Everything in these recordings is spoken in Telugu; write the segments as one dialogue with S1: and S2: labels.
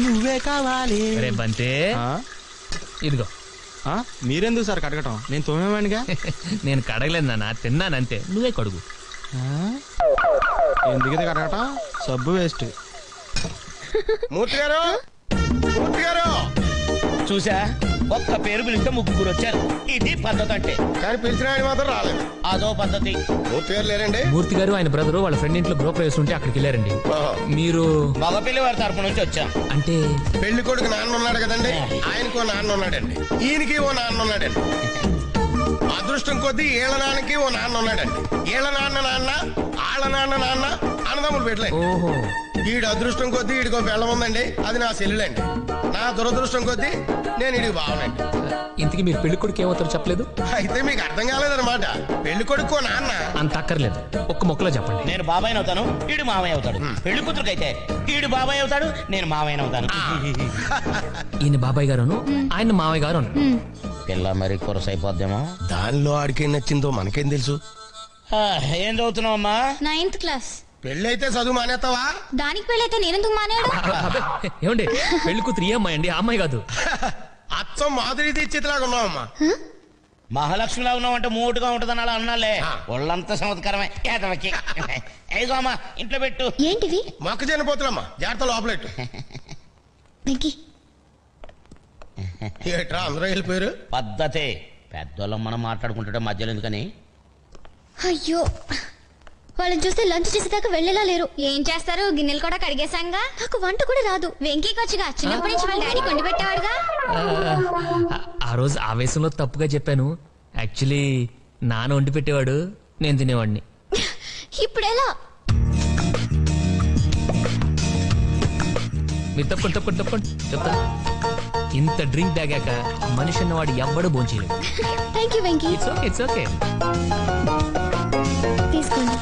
S1: నువ్వే కావాలి.
S2: బంతే ఇదిగో.
S1: మీరెందుకు సార్ కడగటం? నేను తోమేవాడిగా.
S2: నేను కడగలేదు నాన్న, తిన్నానంతే. నువ్వే కడుగు.
S1: ఎందుకు ఇది కడగటం? సబ్బు వేస్ట్.
S3: మూర్తి గారు, మూర్తి గారు
S4: చూసా, ఒక్క పేరు పిలిస్తే ముగ్గురు వచ్చారు. ఇది పద్ధతి అంటే.
S3: కానీ పిలిచిన ఆయన మాత్రం రాలేదు.
S4: అదో పద్ధతి.
S3: మూర్తి గారు లేరండి?
S2: మూర్తి గారు ఆయన బ్రదర్ వాళ్ళ ఫ్రెండ్ ఇంట్లో బ్రోకర్ వేస్తుంటే అక్కడికి వెళ్ళారండి. మీరు?
S4: మగపిల్లి వారి తరపు నుంచి వచ్చాం.
S2: అంటే
S3: పెళ్లి కొడుకు నాన్న ఉన్నాడు కదండి, ఆయనకో నాన్న ఉన్నాడండి, ఈయనకి ఓ నాన్న ఉన్నాడండి. అదృష్టం కొద్దీ ఏళ్ల నాన్నకి ఓ నాన్న ఉన్నాడండి. ఏళ్ల నాన్న నాన్న, ఆళ్ల నాన్న నాన్న అన్నదమ్ములు పెట్టలేదు.
S2: ఓహో.
S3: ఈడు అదృష్టం కొద్దీ ఈడికో బెల్లం ఉందండి, అది నా సెల్లులండి. నా దురదృష్టం కొద్దీ నేను ఈడికి బావనండి.
S2: ఇంతకీ మీరు పెళ్లి కొడుకు ఏమవుతారో చెప్పలేదు?
S3: అయితే మీకు అర్థం కాలేదన్నమాట. పెళ్లి కొడుకో నాన్న
S2: అంత అక్కర్లేదు, ఒక్క మొక్కలో చెప్పండి.
S4: నేను బాబాయ్ అవుతాను, ఈడు మామయ్య అవుతాడు. పెళ్లి కూతురుకైతే ఈడు బాబాయ్ అవుతాడు, నేను మామయ్య అవుతాను.
S2: ఈయన బాబాయ్ గారు, ఆయన మామయ్య గారు.
S4: పిల్ల మరి కొరస అయిపోద్దేమో.
S3: దానిలో ఆడికేం నచ్చిందో మనకేం తెలుసు.
S4: ఏం చదువుతున్నావు అమ్మా?
S5: 9th class.
S3: పెళ్ళైతే చదువు మానేస్తావా?
S5: దానికి పెళ్ళైతే నేనెందుకు మానేడు?
S2: ఏమండి, పెళ్లి కూతురు ఏ అమ్మాయి అండి? ఆ అమ్మాయి కాదు.
S3: అచ్చం మాధురి దీక్షితులాగా ఉన్నావమ్మా.
S4: మహాలక్ష్మిలా ఉన్నావంటే మూటుగా ఉంటదని అలా అన్నాలే. ఒళ్ళంతా చమత్కారమే. ఏదో అమ్మా ఇంట్లో పెట్టు.
S5: ఏంటివి?
S3: మొక్కజొన్న పోతులమ్మా, జాగ్రత్త లోపలెట్టు. ఏట్రా అందరూ వెళ్ళిపోయారు?
S4: పద్ధతే. పెద్దోళ్ళం మనం మాట్లాడుకుంటుంటే మధ్యలో ఎందుకని.
S5: అయ్యో, వాళ్ళని చూస్తే లంచ్ చేసేదాకా వెళ్ళేలా లేరు. ఏం చేస్తారు, గిన్నెలు కూడా కడిగేశాంగా. నాకు వంట కూడా రాదు. వెంకీకి వచ్చిగా చిన్నప్పటి నుంచి వాళ్ళ డాడీ కొండి పెట్టేవాడుగా.
S2: ఆ రోజు ఆవేశంలో తప్పుగా చెప్పాను. యాక్చువల్లీ నాన్న వండి పెట్టేవాడు, నేను తినేవాడిని.
S5: ఇప్పుడెలా?
S2: మీరు తప్పకుండా చెప్తా. ఇంత డ్రింక్ తాగాక మనిషి అన్నవాడు ఎవ్వడు భోంచేయలేదు.
S5: Thank you Venky.
S2: It's okay.
S5: తీసుకోండి.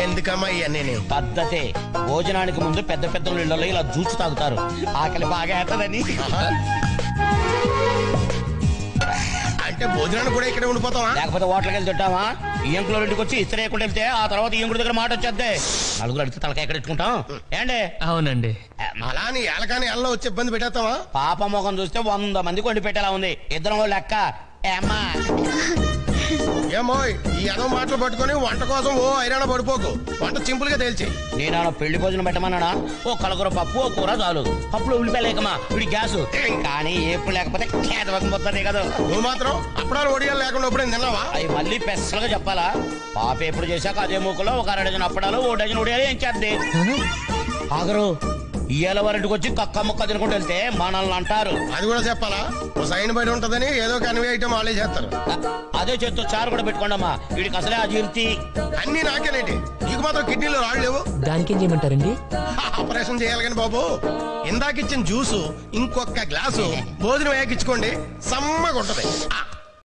S3: ఎందుకమ్మా ఇవన్నీ?
S4: పద్ధతే. భోజనానికి ముందు పెద్ద పెద్ద ఇళ్లలో ఇలా జ్యూస్ తాగుతారు, ఆకలి బాగా అవుతుందని.
S3: అంటే భోజనాన్ని కూడా ఇక్కడ ఉండిపోతావా?
S4: లేకపోతే హోటల్కి వెళ్ళి తింటావా? ఈయంకులో ఇంటికి వచ్చి ఇస్త్రీ వేయకుండా వెళ్తే ఆ తర్వాత ఈయంకుడి దగ్గర మాట వచ్చేద్దే. నలుగురు అడిగితే తలకాయ ఎక్కడ ఇట్టుకుంటాం ఏండి?
S2: అవునండి.
S3: అలా నీ ఏలకాని ఎల్లో వచ్చి ఇబ్బంది పెట్టేస్తావా?
S4: పాప ముఖం చూస్తే 100 మందికి వండి పెట్టేలా ఉంది. ఇద్దరం లెక్క. ఏమ్మా
S3: ఏమో ఈ ఎదో మాటలు పట్టుకొని వంట కోసం ఓ ఐరాణ పడిపోకు. వంట సింపుల్ గా తేల్చి.
S4: నేను పెళ్లి భోజనం పెట్టమన్నానా? ఓ కలగూర పప్పు, ఓ కూర చాలు. పప్పులో ఉల్లిపాయలేకమా వీడి గ్యాస్. కానీ ఎప్పుడు లేకపోతే కేదవకం పోతుంది కదా.
S3: నువ్వు మాత్రం అప్పుడాలు ఒడియాలు లేకుండా ఎప్పుడైనా తిన్నావా?
S4: అవి మళ్ళీ పెసలుగా చెప్పాలా? పాప ఎప్పుడు చేశాక అదే మూకలో ఒక 1 డజన్ అప్పడాలు, 1 డజన్ ఒడియాలు ఏం చేద్ది. ఆగరు ఇయ్యాల వారింటికి వచ్చి కక్క ముక్క తినుకుంటూ వెళ్తే మనల్ని అంటారు.
S3: అది కూడా చెప్పాలా? ఓ సైన్ బయట ఉంటదని ఏదో కన్వే ఐటమ్ వాళ్ళే చేస్తారు.
S4: అదే చేత్తో చారు కూడా పెట్టుకోండమ్మా, వీడికి అసలే అజీర్తి.
S3: అన్ని నాకేనేంటి, నీకు మాత్రం కిడ్నీలో రాళ్ళు లేవు.
S2: దానికి ఏం చేయమంటారండి?
S3: ఆపరేషన్ చేయాలి కానీ బాబు. ఇందాకిచ్చిన జ్యూసు ఇంకొక గ్లాసు భోజనం వేయకిచ్చుకోండి, సమ్మగా ఉంటది.